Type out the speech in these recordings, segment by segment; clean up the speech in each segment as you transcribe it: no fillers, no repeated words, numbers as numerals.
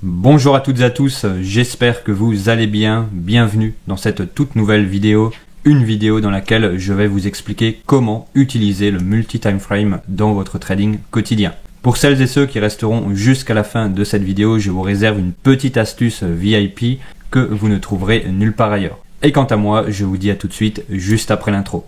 Bonjour à toutes et à tous, j'espère que vous allez bien. Bienvenue dans cette toute nouvelle vidéo. Une vidéo dans laquelle je vais vous expliquer comment utiliser le multi-time frame dans votre trading quotidien. Pour celles et ceux qui resteront jusqu'à la fin de cette vidéo, je vous réserve une petite astuce VIP que vous ne trouverez nulle part ailleurs. Et quant à moi, je vous dis à tout de suite juste après l'intro.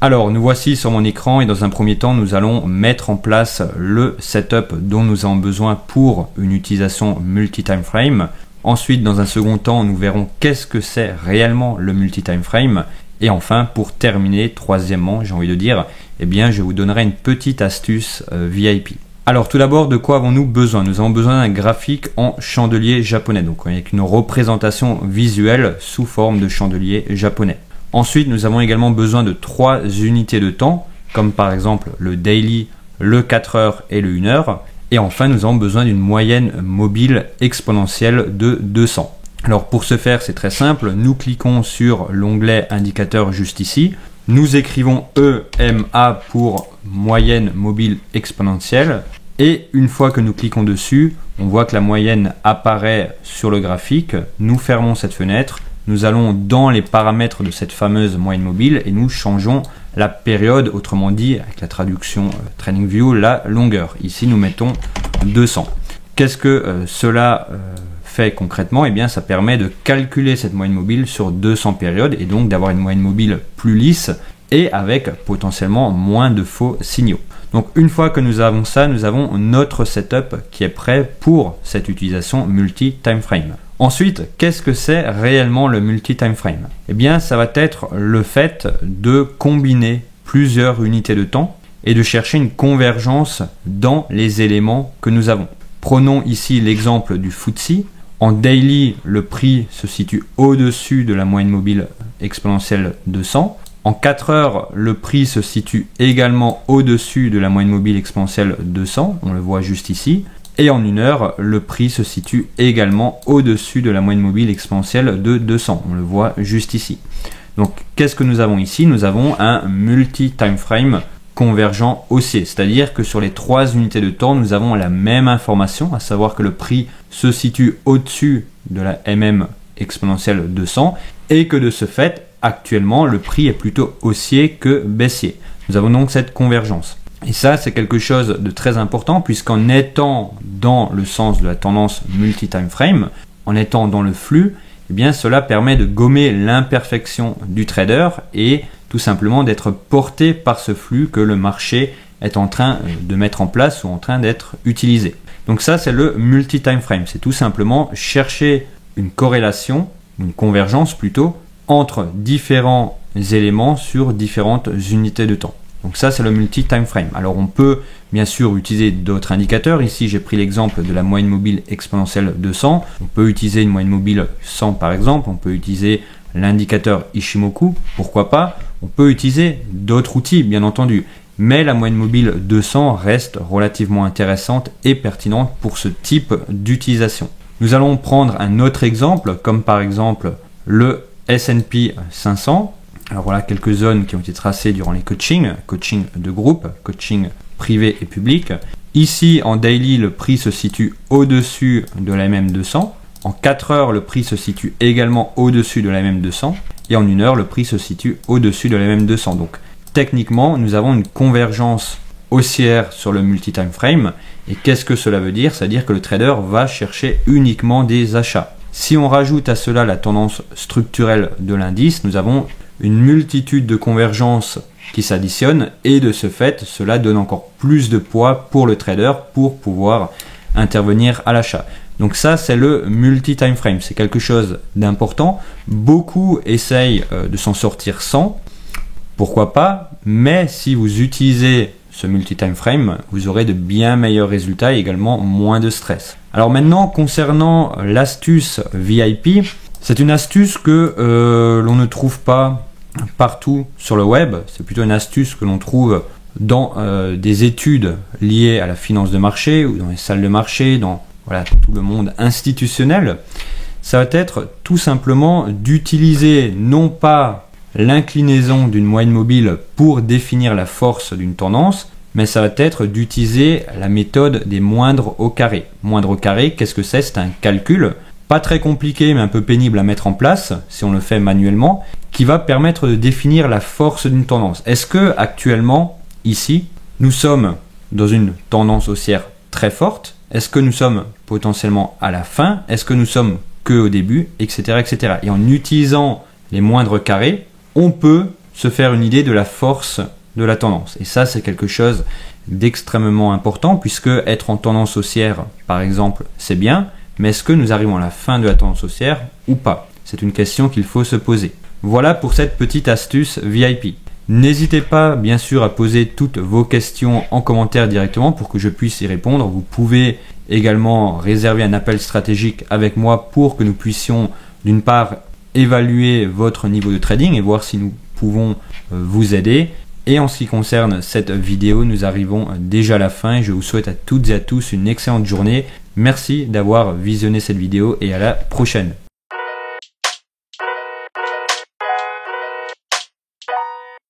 Alors, nous voici sur mon écran et dans un premier temps, nous allons mettre en place le setup dont nous avons besoin pour une utilisation multi-time frame. Ensuite, dans un second temps, nous verrons qu'est-ce que c'est réellement le multi-time frame. Et enfin, pour terminer, troisièmement, j'ai envie de dire, eh bien, je vous donnerai une petite astuce VIP. Alors, tout d'abord, de quoi avons-nous besoin? Nous avons besoin d'un graphique en chandelier japonais, donc avec une représentation visuelle sous forme de chandelier japonais. Ensuite, nous avons également besoin de 3 unités de temps, comme par exemple le daily, le 4 heures et le 1 heure. Et enfin, nous avons besoin d'une moyenne mobile exponentielle de 200. Alors pour ce faire, c'est très simple. Nous cliquons sur l'onglet indicateur juste ici. Nous écrivons EMA pour moyenne mobile exponentielle. Et une fois que nous cliquons dessus, on voit que la moyenne apparaît sur le graphique. Nous fermons cette fenêtre. Nous allons dans les paramètres de cette fameuse moyenne mobile et nous changeons la période, autrement dit, avec la traduction TradingView, la longueur. Ici, nous mettons 200. Qu'est-ce que cela fait concrètement? Eh bien, ça permet de calculer cette moyenne mobile sur 200 périodes et donc d'avoir une moyenne mobile plus lisse et avec potentiellement moins de faux signaux. Donc, une fois que nous avons ça, nous avons notre setup qui est prêt pour cette utilisation multi-time frame. Ensuite, qu'est-ce que c'est réellement le multi-time frame? Eh bien, ça va être le fait de combiner plusieurs unités de temps et de chercher une convergence dans les éléments que nous avons. Prenons ici l'exemple du FTSE. En daily, le prix se situe au-dessus de la moyenne mobile exponentielle 200. En 4 heures, le prix se situe également au-dessus de la moyenne mobile exponentielle 200. On le voit juste ici. Et en 1 heure, le prix se situe également au-dessus de la moyenne mobile exponentielle de 200. On le voit juste ici. Donc, qu'est-ce que nous avons ici? Nous avons un multi-time frame convergent haussier. C'est-à-dire que sur les 3 unités de temps, nous avons la même information, à savoir que le prix se situe au-dessus de la MM exponentielle 200 et que de ce fait, actuellement, le prix est plutôt haussier que baissier. Nous avons donc cette convergence. Et ça, c'est quelque chose de très important puisqu'en étant dans le sens de la tendance multi-time frame, en étant dans le flux, eh bien, cela permet de gommer l'imperfection du trader et tout simplement d'être porté par ce flux que le marché est en train de mettre en place ou en train d'être utilisé. Donc ça, c'est le multi-time frame. C'est tout simplement chercher une corrélation, une convergence plutôt, entre différents éléments sur différentes unités de temps. Donc ça, c'est le multi-time frame. Alors on peut bien sûr utiliser d'autres indicateurs. Ici, j'ai pris l'exemple de la moyenne mobile exponentielle 200. On peut utiliser une moyenne mobile 100 par exemple. On peut utiliser l'indicateur Ishimoku, pourquoi pas. On peut utiliser d'autres outils, bien entendu. Mais la moyenne mobile 200 reste relativement intéressante et pertinente pour ce type d'utilisation. Nous allons prendre un autre exemple, comme par exemple le S&P 500. Alors voilà quelques zones qui ont été tracées durant les coachings de groupe, coaching privé et public. Ici, en daily, le prix se situe au-dessus de la MM200. En 4 heures, le prix se situe également au-dessus de la MM200. Et en 1 heure, le prix se situe au-dessus de la MM200. Donc, techniquement, nous avons une convergence haussière sur le multi-time frame. Et qu'est-ce que cela veut dire? C'est-à-dire que le trader va chercher uniquement des achats. Si on rajoute à cela la tendance structurelle de l'indice, nous avons une multitude de convergences qui s'additionnent et de ce fait, cela donne encore plus de poids pour le trader pour pouvoir intervenir à l'achat. Donc ça, c'est le multi-time frame. C'est quelque chose d'important. Beaucoup essayent de s'en sortir sans. Pourquoi pas? Mais si vous utilisez ce multi-time frame, vous aurez de bien meilleurs résultats et également moins de stress. Alors maintenant, concernant l'astuce VIP, c'est une astuce que l'on ne trouve pas partout sur le web. C'est plutôt une astuce que l'on trouve dans des études liées à la finance de marché ou dans les salles de marché, dans tout le monde institutionnel. Ça va être tout simplement d'utiliser non pas l'inclinaison d'une moyenne mobile pour définir la force d'une tendance, mais ça va être d'utiliser la méthode des moindres au carré. Moindre au carré, qu'est-ce que c'est? C'est un calcul, pas très compliqué mais un peu pénible à mettre en place, si on le fait manuellement, qui va permettre de définir la force d'une tendance. Est-ce que actuellement, ici, nous sommes dans une tendance haussière très forte? Est-ce que nous sommes potentiellement à la fin? Est-ce que nous sommes que au début? Etc. etc. Et en utilisant les moindres carrés, on peut se faire une idée de la force de la tendance. Et ça, c'est quelque chose d'extrêmement important, puisque être en tendance haussière, par exemple, c'est bien, mais est-ce que nous arrivons à la fin de la tendance haussière ou pas? C'est une question qu'il faut se poser. Voilà pour cette petite astuce VIP. N'hésitez pas, bien sûr, à poser toutes vos questions en commentaire directement pour que je puisse y répondre. Vous pouvez également réserver un appel stratégique avec moi pour que nous puissions, d'une part, évaluer votre niveau de trading et voir si nous pouvons vous aider. Et en ce qui concerne cette vidéo, nous arrivons déjà à la fin et je vous souhaite à toutes et à tous une excellente journée. Merci d'avoir visionné cette vidéo et à la prochaine.